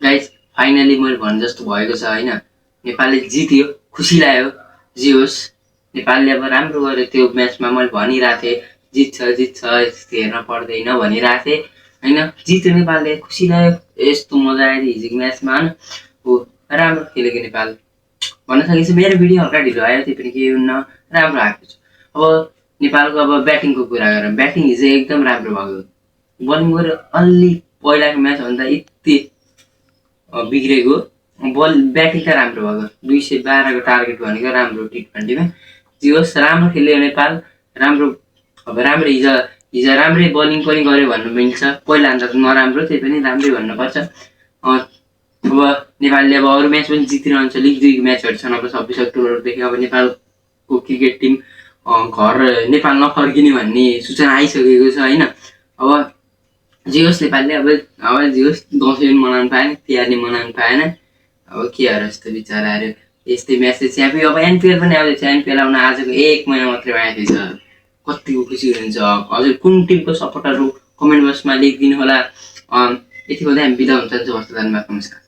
Guys finally मैले भने जस्तो भएको छ हैन। नेपालले जित्यो, खुसी लाग्यो। जे होस् नेपालले अब राम्रो गर्यो त्यो म्याचमा। मैले भनिरहेको थिएँ जित्छ जित्छ यस्तो हेर्न पर्दैन भनिरहेको थिएँ हैन। जित्यो नेपालले, खुसी लाग्यो। यस्तो मजा आयो हिजोको म्याचमा हैन। हो राम्रो खेलेको नेपाल भन्न सकिन्छ। मेरो भिडियो हल्का ढिलो आयो त्यही पनि केही हुन्न, राम्रो आएको छ। अब नेपालको अब ब्याटिङको कुरा गरौँ। ब्याटिङ हिजो एकदम राम्रो भयो। बलिङ गऱ्यो अलि पहिलाको म्याचभन्दा यति बिग्रेको। बल ब्याटिङ त राम्रो भएको। 212 को टार्गेट भनेको राम्रो टी20मा। जे होस् राम्रो खेल्यो नेपाल। राम्रो अब राम्रो हिजो राम्रै बलिङ पनि गर्यो भन्नु मिल्छ। पहिलाभन्दा त नराम्रो, त्यही पनि राम्रै भन्नुपर्छ। अब नेपालले अब अरू म्याच पनि जितिरहन्छ। लिग 2 म्याचहरू छन् अब 26 अक्टोबरदेखि। अब नेपालको क्रिकेट टिम घर नेपाल नफर्किने भन्ने सूचना आइसकेको छ हैन। अब जे होस् नेपालले अब जे होस् दसैँ पनि मनाउनु पाएन, तिहार नि मनाउनु पाएन। अब के हर यस्तो बिचराहरू यस्तै म्यासेज च्याप्यो। अब एनपिएल पनि आउँदैछ। एनपिएल आउन आजको 1 महिना मात्रै बाँकी छ। कतिको खुसी हुनुहुन्छ हजुर? कुन टिमको सपोर्टरहरू कमेन्ट बक्समा लेखिदिनु होला। यति भन्दै हामी बिदा हुन चाहन्छौँ। हस्त धन्यवाद, नमस्कार।